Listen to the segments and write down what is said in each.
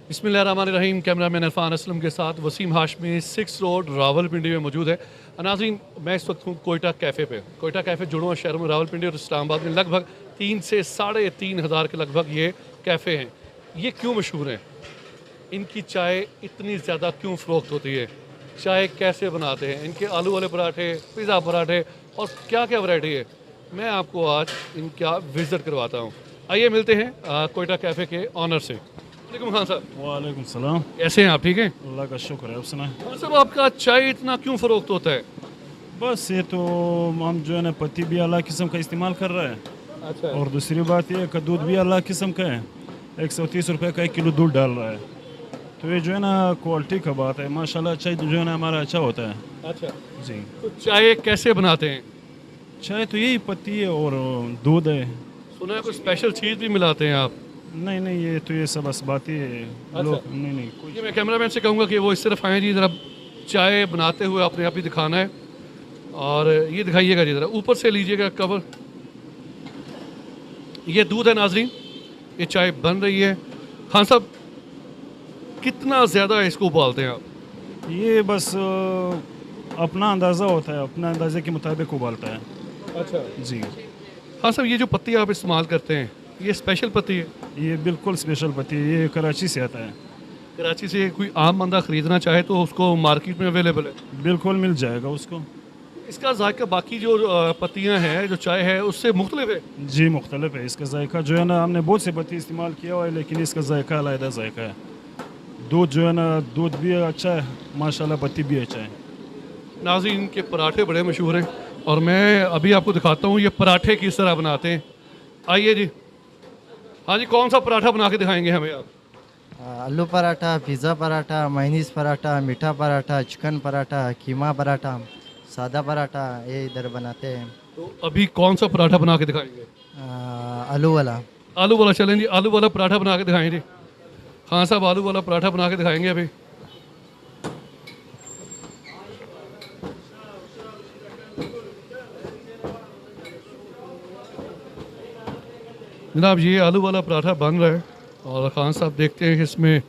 बिस्मिल्लाहिर्रहमानिर्रहीम। कैमरामैन इरफान असलम के साथ वसीम हाशमी 6 रोड रावलपिंडी में मौजूद है। नाज़रीन, मैं इस वक्त हूँ कोयटा कैफ़े पे। कोयटा कैफ़े जुड़वा शहरों में रावलपिंडी और इस्लामाबाद में लगभग 3 से 3,500 के लगभग ये कैफ़े हैं। ये क्यों मशहूर हैं? इनकी चाय इतनी ज़्यादा क्यों फ़रोख्त होती है? चाय कैसे बनाते हैं? इनके आलू वाले पराठे, पिज़्ज़ा पराठे और क्या क्या वैरायटी है, मैं आपको आज इनका विज़िट करवाता हूँ। आइए मिलते हैं कोयटा कैफ़े के ऑनर से। वालेकुम खान साहब। वालेकुम सलाम। कैसे हैं आप? ठीक हैं? अल्लाह का शुक्र है। उसने खान साहब, आपका चाय इतना क्यों फ़रोख्त होता है? बस ये तो हम जो है ना पत्ती भी अल्लाह किस्म का इस्तेमाल कर रहे हैं, अच्छा। और दूसरी बात ये कि दूध भी अल्लाह किस्म का है। 130 रुपये का 1 किलो दूध डाल रहा है, तो ये जो है ना क्वालिटी का बात है। माशाल्लाह चाय जो है ना हमारा अच्छा होता है। अच्छा, जी, तो चाय कैसे बनाते हैं? चाय तो यही पत्ती है और दूध है। सुना है कुछ स्पेशल चीज़ भी मिलाते हैं आप? नहीं नहीं, ये तो ये सब बस बातें है। लोग नहीं नहीं कोई ये मैं कैमरामैन से कहूँगा कि वो इस तरफ आएँ जी, ज़रा चाय बनाते हुए अपने आप ही दिखाना है। और ये दिखाइएगा जी, ज़रा ऊपर से लीजिएगा कवर। ये दूध है नाजरीन, ये चाय बन रही है। खान साहब, कितना ज़्यादा इसको उबालते हैं आप? ये बस अपना अंदाज़ा होता है, अपना अंदाजे के मुताबिक उबालता है। अच्छा। जी, हाँ साहब, ये जो पत्ती आप इस्तेमाल करते हैं, ये स्पेशल पत्ती है? ये बिल्कुल स्पेशल पत्ती है, ये कराची से आता है। कराची से कोई आम बंदा ख़रीदना चाहे तो उसको मार्केट में अवेलेबल है? बिल्कुल मिल जाएगा उसको। इसका जायका बाकी जो पत्तियां हैं, जो चाय है, उससे मुख्तलिफ है? जी मुख्तलिफ है। इसका जायका जो है ना, हमने बहुत से पत्ती इस्तेमाल किया हुआ है, लेकिन इसका जायका अलग जायका है। दूध जो है ना, दूध भी अच्छा है माशाल्लाह, पत्ती भी अच्छा है। नाज़रीन, इनके पराठे बड़े मशहूर हैं और मैं अभी आपको दिखाता हूँ ये पराठे किस तरह बनाते हैं। आइए जी। हाँ जी, कौन सा पराठा बना के दिखाएंगे हमें आप? आलू पराठा, पिज़्ज़ा पराठा, मायनीज़ पराठा, मीठा पराठा, चिकन पराठा, कीमा पराठा, सादा पराठा, ये इधर बनाते हैं। तो अभी कौन सा पराठा बना के दिखाएंगे? आलू वाला। आलू वाला। चलें जी, आलू वाला पराठा बना के दिखाएं जी। हाँ साहब, आलू वाला पराठा बना के दिखाएंगे अभी। जनाब, ये आलू वाला पराठा बन रहा है और खान साहब देखते हैं कि इसमें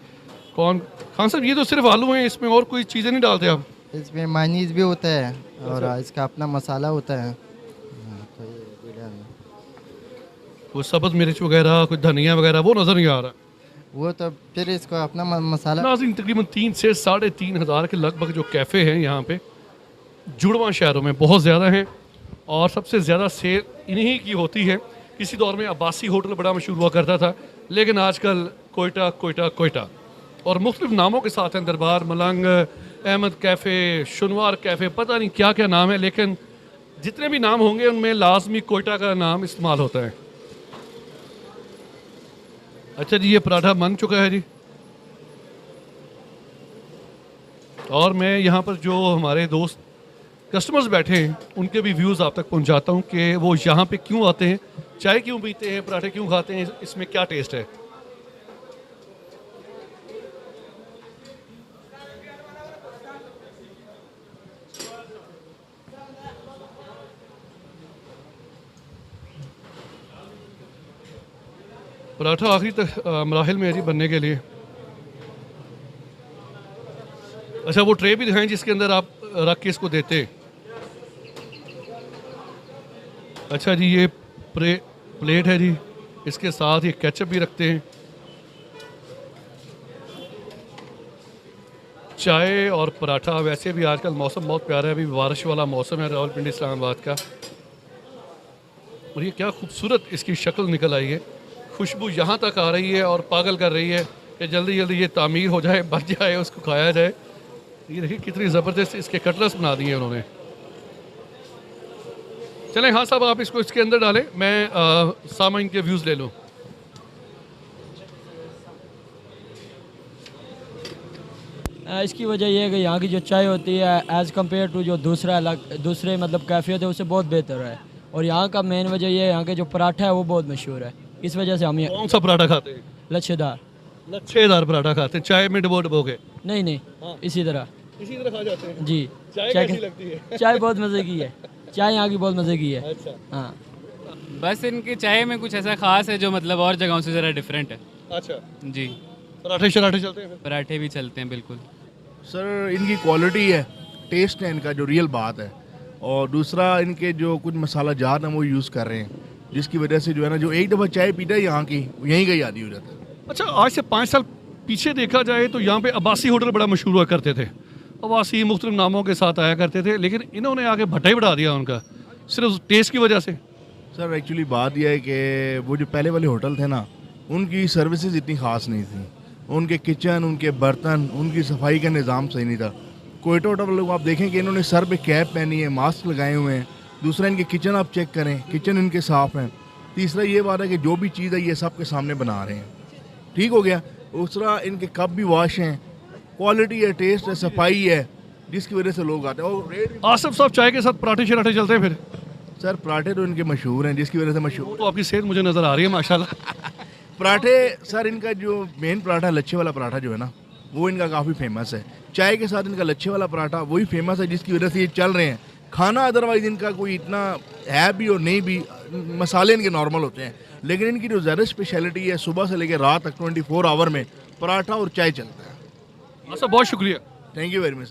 कौन। खान साहब, ये तो सिर्फ आलू हैं, इसमें और कोई चीज़ें नहीं डालते आप? इसमें मायनीज़ भी होता है और इसका अपना मसाला होता है। तो ये भी डालना। कोई सब्ज़ मिर्च वगैरह, कोई धनिया वगैरह वो नज़र नहीं आ रहा। वो तो फिर इसको अपना मसाला। नाज़रीन, तकरीबन 3 से 3,500 के लगभग जो कैफ़े हैं यहाँ पे जुड़वा शहरों में बहुत ज़्यादा हैं और सबसे ज़्यादा सेल इन्हीं की होती है। किसी दौर में अब्बासी होटल बड़ा मशहूर हुआ करता था, लेकिन आजकल कोयटा कोयटा कोयटा और मुख्तलिफ नामों के साथ हैं। दरबार मलंग, अहमद कैफ़े, शनवार कैफ़े, पता नहीं क्या क्या नाम है, लेकिन जितने भी नाम होंगे उनमें लाजमी कोयटा का नाम इस्तेमाल होता है। अच्छा जी, ये पराठा बन चुका है जी और मैं यहाँ पर जो हमारे दोस्त कस्टमर्स बैठे हैं उनके भी व्यूज़ आप तक पहुँचाता हूँ कि वो यहाँ पे क्यों आते हैं, चाय क्यों पीते हैं, पराठे क्यों खाते हैं, इसमें क्या टेस्ट है। पराठा आखिरी तक मराहिल में है जी बनने के लिए। अच्छा, वो ट्रे भी दिखाएं जिसके अंदर आप रख के इसको देते। अच्छा जी, ये प्लेट है जी, इसके साथ ये केचप भी रखते हैं। चाय और पराठा। वैसे भी आजकल मौसम बहुत प्यारा है, अभी बारिश वाला मौसम है रावलपिंडी इस्लामाबाद का और ये क्या खूबसूरत इसकी शक्ल निकल आई है। खुशबू यहाँ तक आ रही है और पागल कर रही है कि जल्दी जल्दी ये तामीर हो जाए, बन जाए, उसको खाया जाए। ये देखिए कितनी ज़बरदस्त इसके कटलेट्स बना दिए उन्होंने। चलें हाँ साहब, आप इसको इसके अंदर डालें, मैं सामाइन के व्यूज़ ले लूँ। इसकी वजह यह है कि यहाँ की जो चाय होती है एज़ कम्पेयर टू जो दूसरे मतलब कैफ़े होते हैं उससे बहुत बेहतर है। और यहाँ का मेन वजह यह है, यहाँ के जो पराठा है वो बहुत मशहूर है, इस वजह से हम ये कौन सा पराठा खाते हैं? लच्छेदार। लच्छेदार पराठा खाते हैं, चाय में डबो के? नहीं नहीं, हाँ। इसी तरह खा जाते हैं जी। चाय कैसी लगती है? चाय बहुत मज़े की है, चाय यहाँ की बहुत मज़े की है। अच्छा। हाँ, बस इनकी चाय में कुछ ऐसा ख़ास है जो मतलब और जगहों से ज़रा डिफरेंट है। अच्छा। जी। पराठे शराठे चलते हैं फिर? पराठे भी चलते हैं बिल्कुल। सर इनकी क्वालिटी है, टेस्ट है इनका जो रियल बात है, और दूसरा इनके जो कुछ मसाला जार हैं वो यूज़ कर रहे हैं, जिसकी वजह से जो है ना, जो एक दफ़ा चाय पीता है यहाँ की, यहीं का ही आदी हो जाता है। अच्छा, आज से 5 साल पीछे देखा जाए तो यहाँ पे अब्बासी होटल बड़ा मशहूर हुआ करते थे। अब्बासी मुख्तलिफ नामों के साथ आया करते थे, लेकिन इन्होंने आगे भट्टा ही बढ़ा दिया उनका, सिर्फ टेस्ट की वजह से। सर एक्चुअली बात यह है कि वो जो पहले वाले होटल थे ना, उनकी सर्विसेज इतनी ख़ास नहीं थी, उनके किचन, उनके बर्तन, उनकी सफाई का निज़ाम सही नहीं था। कोयटा होटल लोग आप देखें कि इन्होंने सर पे कैप पहनी है, मास्क लगाए हुए हैं। दूसरा इनके किचन आप चेक करें, किचन इनके साफ़ हैं। तीसरा ये बात है कि जो भी चीज़ है ये सब के सामने बना रहे हैं, ठीक हो गया। दूसरा इनके कप भी वॉश हैं, क्वालिटी है, टेस्ट है, सफाई है, जिसकी वजह से लोग आते हैं। और रेट, आसिफ साहब चाय के साथ पराठे शराठे चलते हैं फिर? सर पराठे तो इनके मशहूर हैं, जिसकी वजह से मशहूर। तो आपकी सेहत मुझे नज़र आ रही है माशाल्लाह। पराठे सर इनका जो मेन पराठा, लच्छे वाला पराठा जो है ना, वो इनका काफ़ी फेमस है। चाय के साथ इनका लच्छे वाला पराठा वही फेमस है, जिसकी वजह से ये चल रहे हैं। खाना अदरवाइज इनका कोई इतना है भी और नहीं भी, मसाले इनके नॉर्मल होते हैं, लेकिन इनकी जो ज़्यादा स्पेशलिटी है, सुबह से लेकर रात तक 24 आवर में पराठा और चाय चलता है। अच्छा, बहुत शुक्रिया। Thank you very much.